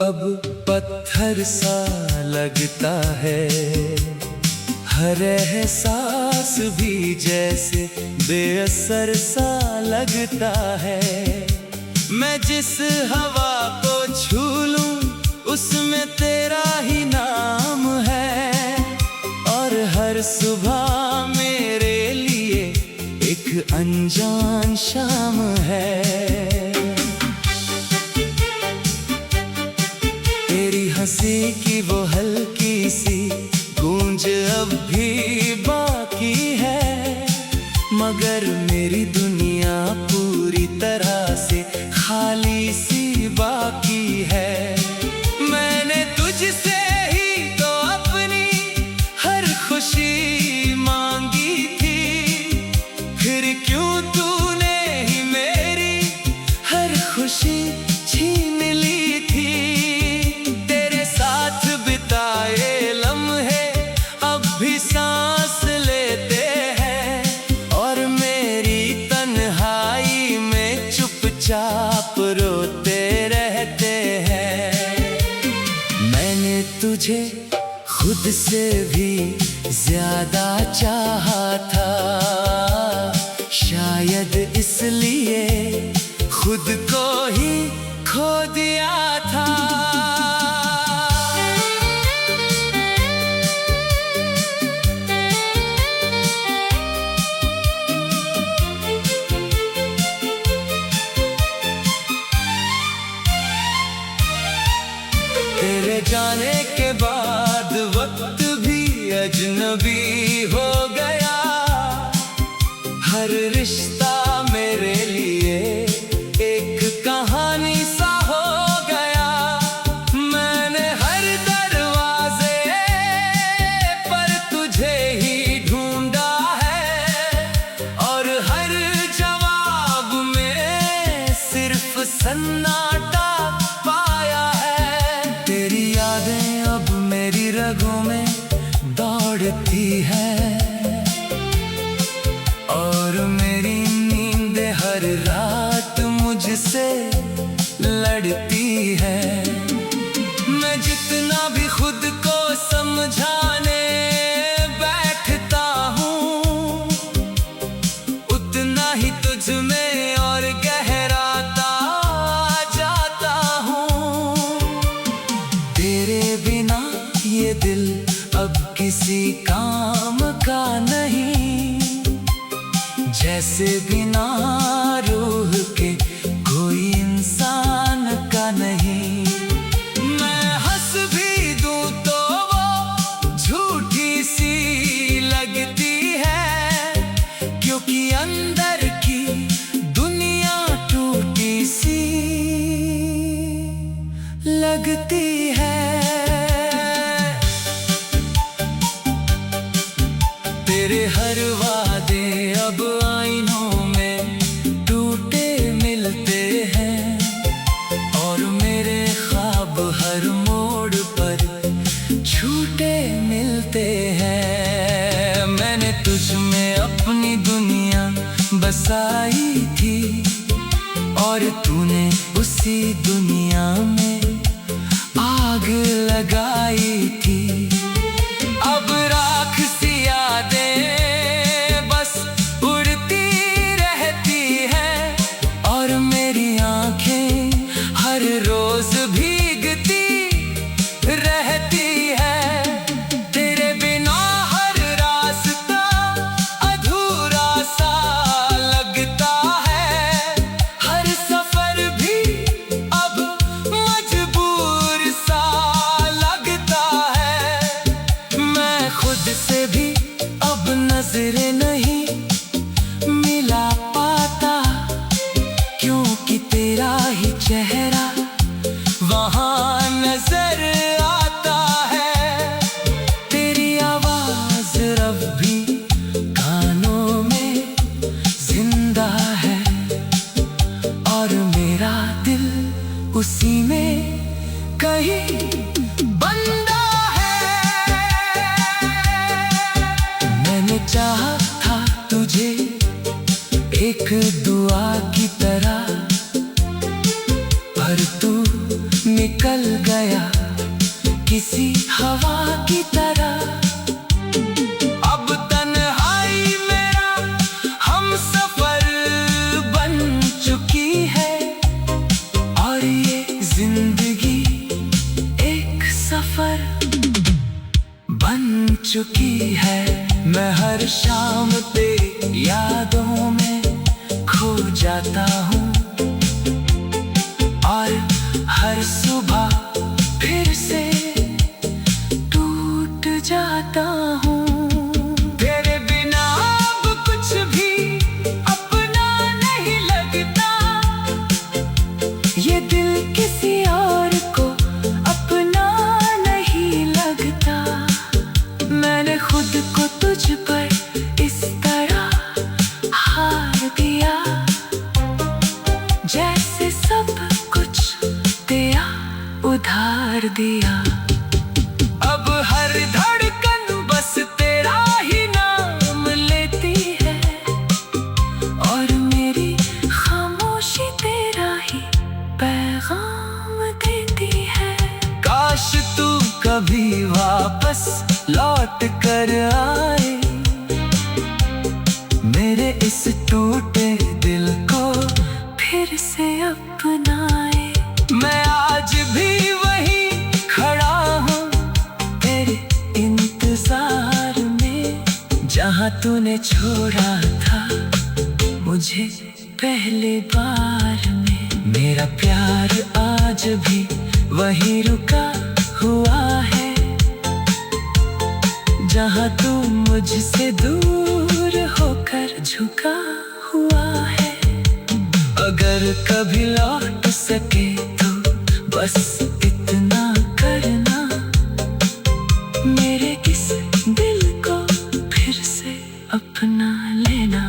अब पत्थर सा लगता है, हर एहसास भी जैसे बेअसर सा लगता है। मैं जिस हवा को छू लूं उसमें तेरा ही नाम है, और हर सुबह मेरे लिए एक अनजान शाम है। तेरी हंसी की वो हल्की सी गूंज अब भी बाकी है, मगर मेरी दुनिया पूरी तरह से खाली सी बाकी है। मैंने तुझसे ही तो अपनी हर खुशी मांगी थी, फिर क्यों तूने ही मेरी हर खुशी छीन ली थी। तेरे साथ बिताए लम्हे अब भी सांस लेते हैं, और मेरी तन्हाई में चुपचाप रोते रहते हैं। मैंने तुझे खुद से भी ज्यादा चाहा था, शायद इसलिए खुद को ही खो दिया था। तेरे जाने के बाद वक्त भी अजनबी हो गया, हर रिश्ता मेरे लिए एक कहानी सा हो गया। मैंने हर दरवाजे पर तुझे ही ढूंढा है, और हर जवाब में सिर्फ सन्नाटा पाया है। तेरी यादें अब मेरी रगों में दौड़ती है, और मेरी नींद हर रात मुझसे लड़ती है। मैं जितना भी खुद को समझाने बैठता हूँ, उतना ही तुझ में और गहराता जाता हूँ। तेरे बिना ये दिल अब किसी काम का नहीं, जैसे बिना रूह के कोई इंसान का नहीं। मैं हंस भी दूं तो वो झूठी सी लगती है, क्योंकि अंदर की दुनिया टूटी सी लगती है। तेरे हर वादे अब आईनों में टूटे मिलते हैं, और मेरे ख्वाब हर मोड़ पर छूटे मिलते हैं। मैंने तुझ में अपनी दुनिया बसाई थी, और तूने उसी दुनिया में आग लगाई थी। अब राख सी यादें बस उड़ती रहती हैं, और मेरी आंखें हर रोज भीगती रहती है। तेरे बिना हर रास्ता अधूरा सा लगता है, हर सफर भी अब मजबूर सा लगता है। मैं खुद से भी अब नजरें नहीं मिला पाता, क्योंकि तेरा ही चेहरा वहाँ नजर आता है। तेरी आवाज अब भी कानों में जिंदा है, और मेरा दिल उसी में कहीं बंदा है। मैंने चाहा था तुझे एक दुआ की तरह, पर तू निकल चल गया किसी हवा की तरह। अब तन्हाई मेरा हम सफर बन चुकी है, और ये जिंदगी एक सफर बन चुकी है। मैं हर शाम तेरी यादों में खो जाता हूँ, और हर सुबह फिर से टूट जाता हूँ। तेरे बिना अब कुछ भी अपना नहीं लगता, ये दिल किसी और को अपना नहीं लगता। मैंने खुद को तुझ पर इस तरह हार दिया, जैसे सब कुछ तेरा उधार दिया। अब हर धड़कन बस तेरा ही नाम लेती है, और मेरी खामोशी तेरा ही पैगाम देती है। काश तू कभी वापस लौट कर आए, मेरे इस टूटे दिल को फिर से अपनाए। मैं आज भी वहीं खड़ा हूँ तेरे इंतजार में, जहाँ तूने छोड़ा था मुझे पहले बार में। मेरा प्यार आज भी वहीं रुका हुआ है, जहाँ तू मुझसे दूर होकर झुका हुआ है। अगर कभी लौट सके तो बस इतना करना, मेरे इस दिल को फिर से अपना लेना।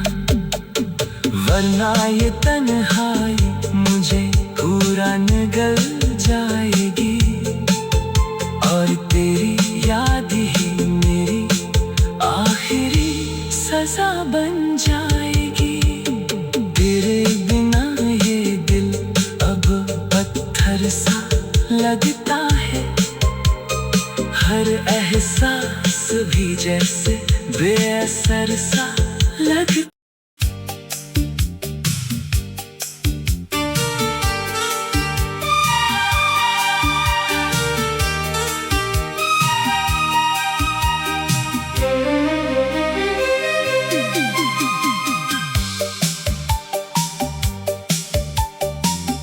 वरना ये तन्हाई मुझे पूरा निगल जाएगी, और तेरी याद ही मेरी आखिरी सजा बन जाएगी। तेरे बिना ये दिल अब पत्थर सा लगता है, हर एहसास भी जैसे बेअसर सा लगता।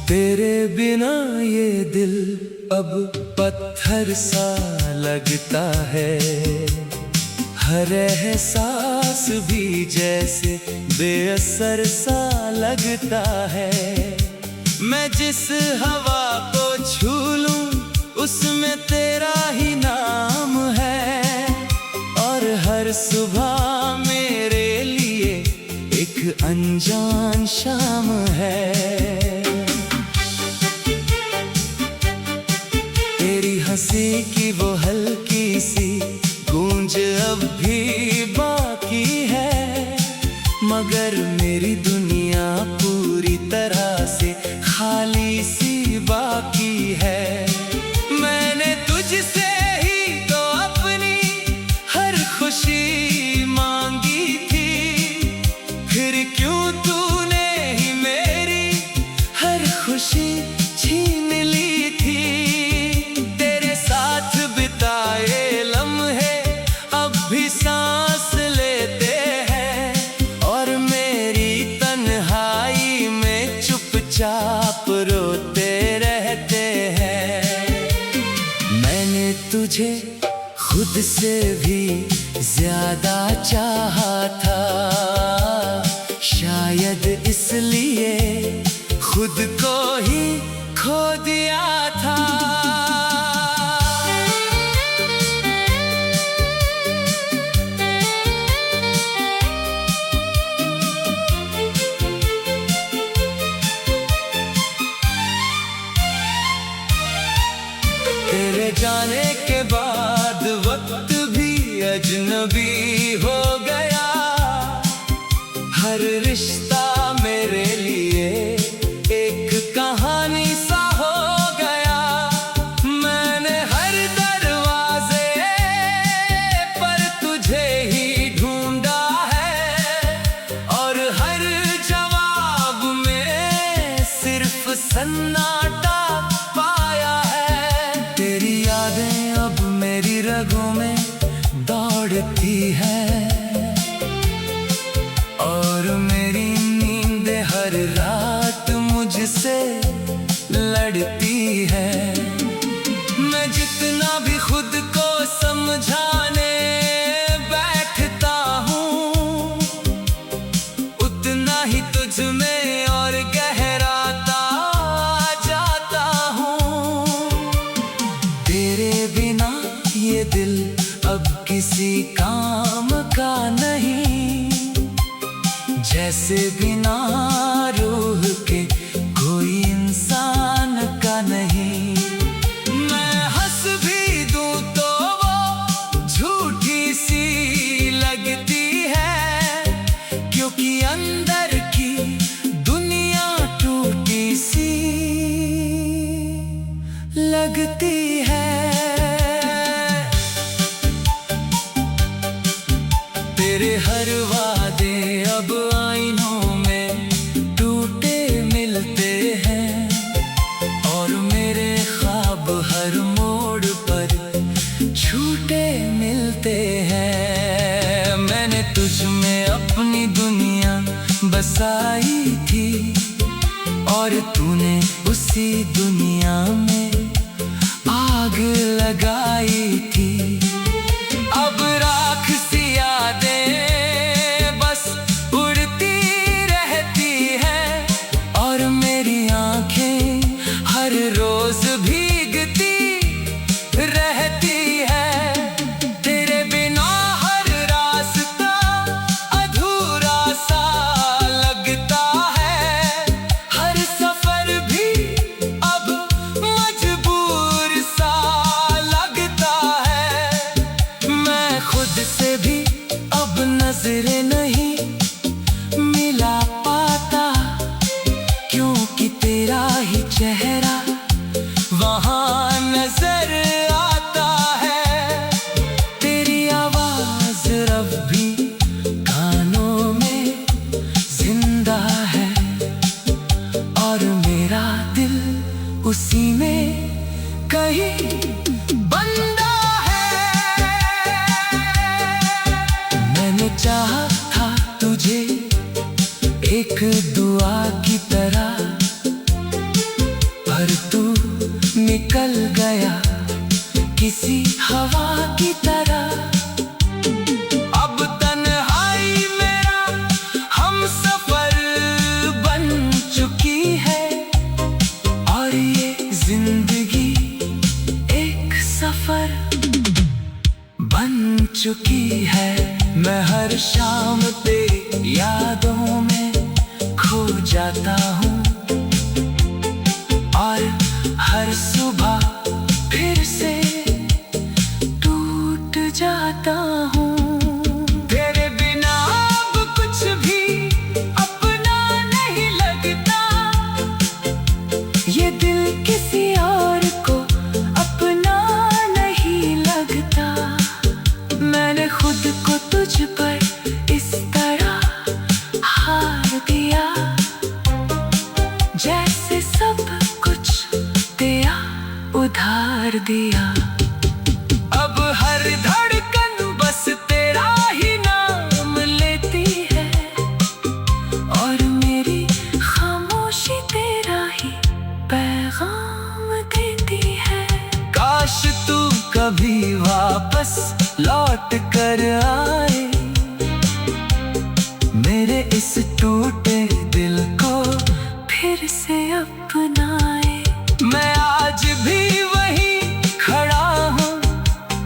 तेरे बिना ये दिल अब पत्थर सा लगता है, हर एहसास भी जैसे बेअसर सा लगता है। मैं जिस हवा को छू लूं उसमें तेरा ही नाम है, और हर सुबह मेरे लिए एक अनजान शाम है। हंसी की वो हल्की सी गूंज अब भी बाकी है, मगर मेरी दुनिया पूरी तरह से खाली सी बाकी है। मैंने तुझसे ही तो अपनी हर खुशी मांगी थी, फिर क्यों तूने ही मेरी हर खुशी छीन ली थी। बिताए लम्हे अब भी सांस लेते हैं, और मेरी तन्हाई में चुपचाप रोते रहते हैं। मैंने तुझे खुद से भी ज्यादा चाहा था, शायद इसलिए खुद को ही खो दिया था। तेरे जाने के बाद वक्त भी अजनबी हो गया, हर रिश्ता मेरे लिए एक कहानी सा हो गया। सन्नाटा पाया है। तेरी यादें अब मेरी रगों में दौड़ती है और मेरी नींदें हर रात मुझसे लड़ती है। मैं जितना भी खुद को समझाने बैठता हूँ, उतना ही तुझ में और गहराता जाता हूँ। तेरे बिना ये दिल अब किसी काम का नहीं, जैसे बिना रूह के कोई इंसान का नहीं। मैं हंस भी दूं तो वो झूठी सी लगती है, क्योंकि अंदर की दुनिया टूटी सी लगती है। तेरे हर वादे अब आईनों में टूटे मिलते हैं और मेरे ख्वाब हर मोड़ पर छूटे मिलते हैं। मैंने तुझ में अपनी दुनिया बसाई थी और तूने उसी दुनिया में आग लगाई थी। अब राख सी यादें बस उड़ती रहती है और मेरी आंखें हर रोज भीगती रहती है। तेरे बिना हर रास्ता अधूरा सा लगता है, हर सफर भी अब मजबूर सा लगता है। मैं खुद से भी अब नजरें नहीं मिला पाता, क्योंकि तेरा ही चेहरा वहाँ नजर आता है। तेरी आवाज अब भी कानों में जिंदा है और मेरा दिल उसी में कहीं बंदा है। मैंने चाहा था तुझे एक दुआ की तरह, पर तू निकल गया किसी हवा की तरह। अब तन्हाई मेरा हमसफर बन चुकी है और ये जिंदगी एक सफर बन चुकी है। मैं हर शाम तेरी यादों में खो जाता हूँ और हर सुबह फिर से टूट जाता हूँ। तेरे बिना अब कुछ भी अपना नहीं लगता, ये दिल किसी और को अपना नहीं लगता। मैंने खुद को तुझ पर इस तरह हार दिया, जैसे सब कुछ तेरा उधार दिया। अब हर धड़कन बस तेरा ही नाम लेती है और मेरी खामोशी तेरा ही पैगाम देती है। काश तू कभी वापस लौट कर आए, मेरे इस टूटे दिल को फिर से अपनाए। मैं आज भी वहीं खड़ा हूँ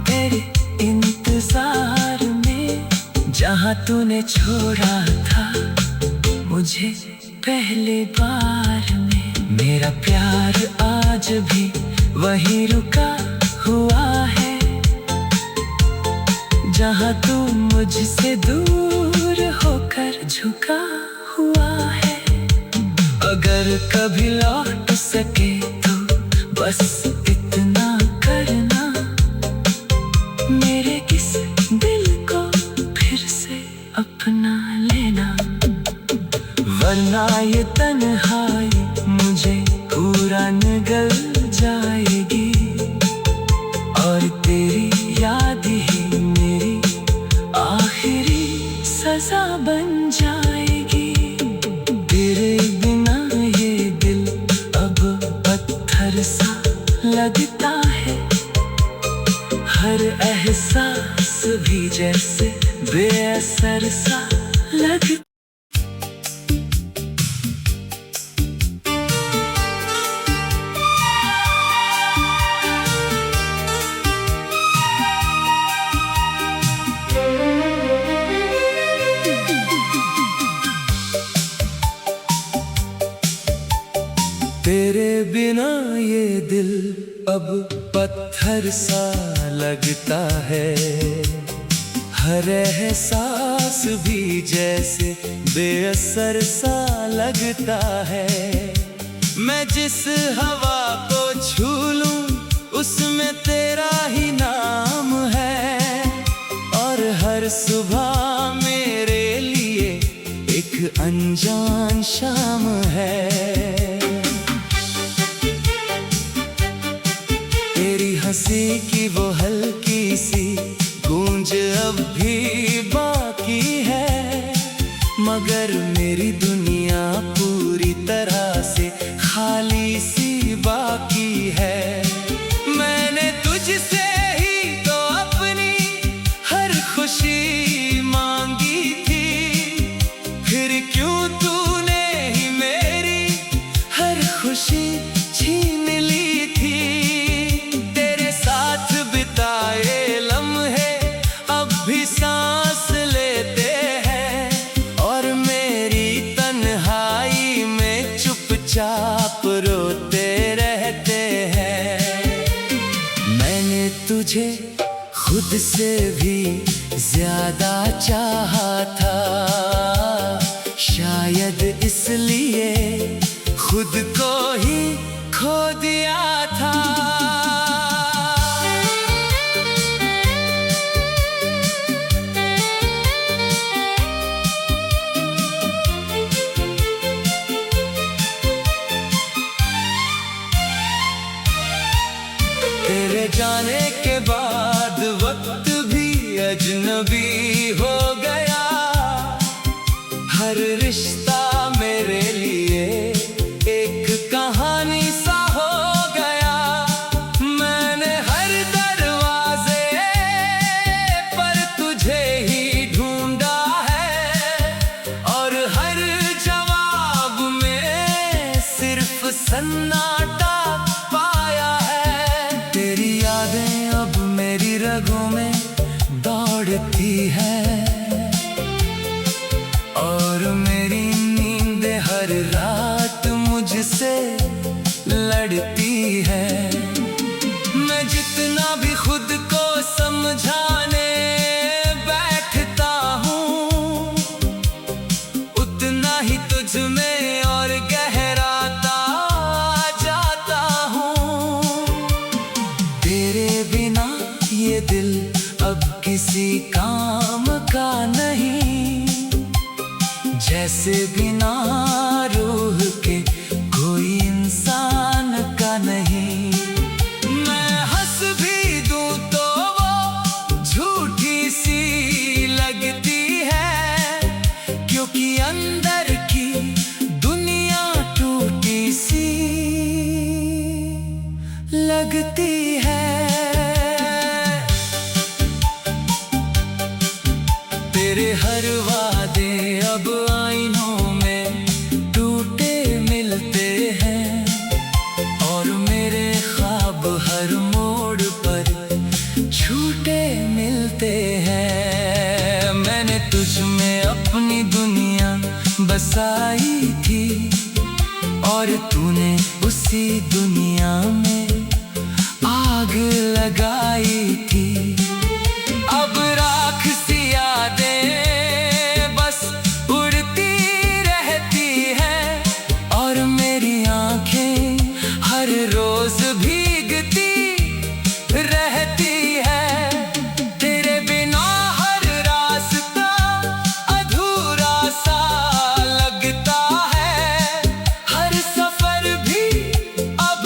तेरे इंतजार में, जहाँ तूने छोड़ा था मुझे पहली बार में। मेरा प्यार आज भी वहीं रुका हुआ है, जहाँ तू मुझसे दूर होकर झुका हुआ है। अगर कभी लौट सके तो बस इतना करना, मेरे इस दिल को फिर से अपना लेना, वरना ये तन्हाई मुझे दुनिया निगल जाएगी और तेरी याद ही मेरी आखिरी सजा बन जाएगी। तेरे बिना ये दिल अब पत्थर सा लगता है, हर एहसास भी जैसे बेअसर सा लगता। तेरे बिना ये दिल अब पत्थर सा लगता है, हर एहसास भी जैसे बेअसर सा लगता है। मैं जिस हवा को छू लूं उसमें तेरा ही नाम है, और हर सुबह मेरे लिए एक अनजान शाम है। हंसी की वो हल्की सी गूंज अब भी बाकी है, मगर मेरी दुनिया पूरी तरह से खाली सी बाकी है। मैंने तुझसे ही तो अपनी हर खुशी मांगी थी, फिर क्यों तूने ही मेरी हर खुशी छीन ली थी। लम्हे अब भी सांस लेते हैं और मेरी तन्हाई में चुपचाप रोते रहते हैं। मैंने तुझे खुद से भी ज्यादा चाहा था, शायद इसलिए खुद को ही खो दिया था। तेरे जाने के बाद वक्त भी अजनबी हो गया, हर रिश्ता मेरे लिए एक कहानी सा हो गया। मैंने हर दरवाजे पर तुझे ही ढूंढा है, और हर जवाब में सिर्फ सन्नाटा पाया है। तेरी यादें अब मेरी रगों में दौड़ती है, और मेरी नींदें हर रात मुझसे लड़ती है। मैं जितना भी खुद को समझाने बैठता हूँ, उतना ही तुझ में और गहराता जाता हूँ। तेरे बिना ये दिल अब किसी काम का नहीं, जैसे बिना रूह के कोई इंसान का नहीं। मैं हंस भी दूं तो वो झूठी सी लगती है, क्योंकि अंदर की दुनिया टूटी सी लगती है। तेरे हर वादे अब आईनों में टूटे मिलते हैं, और मेरे ख्वाब हर मोड़ पर छूटे मिलते हैं। मैंने तुझ में अपनी दुनिया बसाई थी, और तूने उसी दुनिया में आग लगाई थी। अब राख सी यादें बस उड़ती रहती हैं, और मेरी आंखें हर रोज भीगती रहती है। तेरे बिना हर रास्ता अधूरा सा लगता है, हर सफर भी अब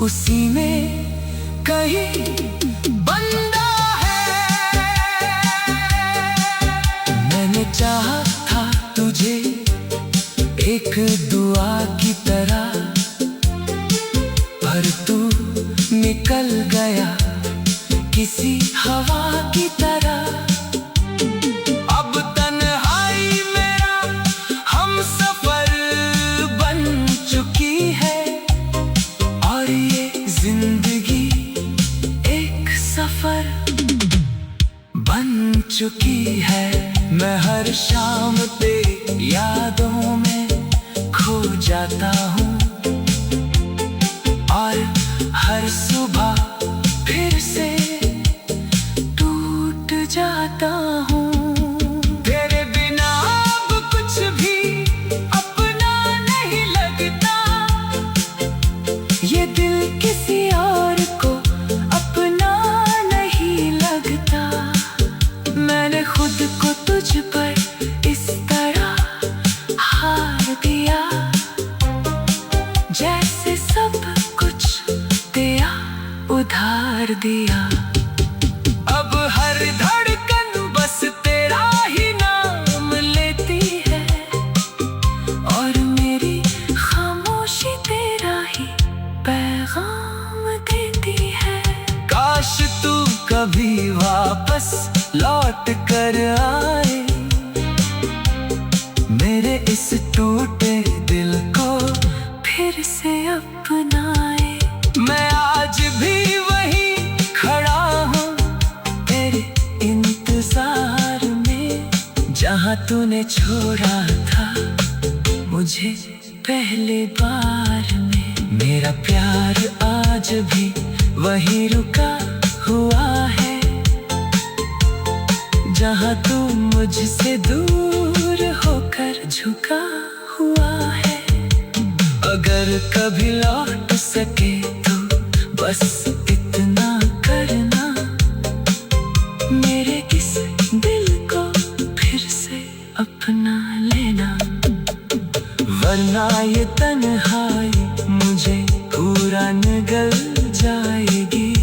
उसी में कहीं बंदा है। मैंने चाहा था तुझे एक दुआ की तरह, पर तू निकल गया किसी हवा की तरह। अब तन्हाई मेरा हमसफर बन चुकी है, और ये जिंदगी एक सफर बन चुकी है। मैं हर शाम तेरी यादों में खो जाता हूँ, और हर सुबह फिर से टूट जाता हूँ। तेरे बिना अब कुछ भी अपना नहीं लगता, ये दिल किसी और को अपना नहीं लगता। मैंने खुद को तुझ पर इस तरह हार दिया, जैसे सब कुछ दिया उधार दिया। अब हर धड़कन बस तेरा ही नाम लेती है, और मेरी खामोशी तेरा ही पैगाम देती है। काश तू कभी वापस लौट कर आए, मेरे इस टूटे दिल को फिर से अपनाए। मैं आज भी वहीं खड़ा हूँ तेरे इंतजार में, जहाँ तूने छोड़ा था मुझे पहले बार में। मेरा प्यार आज भी वहीं रुका हुआ है, जहाँ तू मुझसे दूर होकर झुका हुआ है। अगर कभी लौट सके तो बस इतना करना, मेरे इस दिल को फिर से अपना लेना। वरना ये तन्हाई मुझे पूरा निगल जाएगी,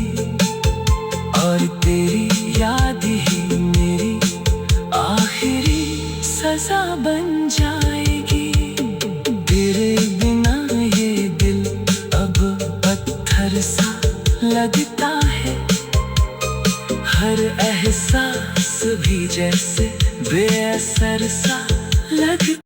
और तेरी याद ही मेरी आखिरी सजा बन जाएगी। तेरे बिना ये दिल अब पत्थर सा लगता है, हर एहसास भी जैसे बेअसर सा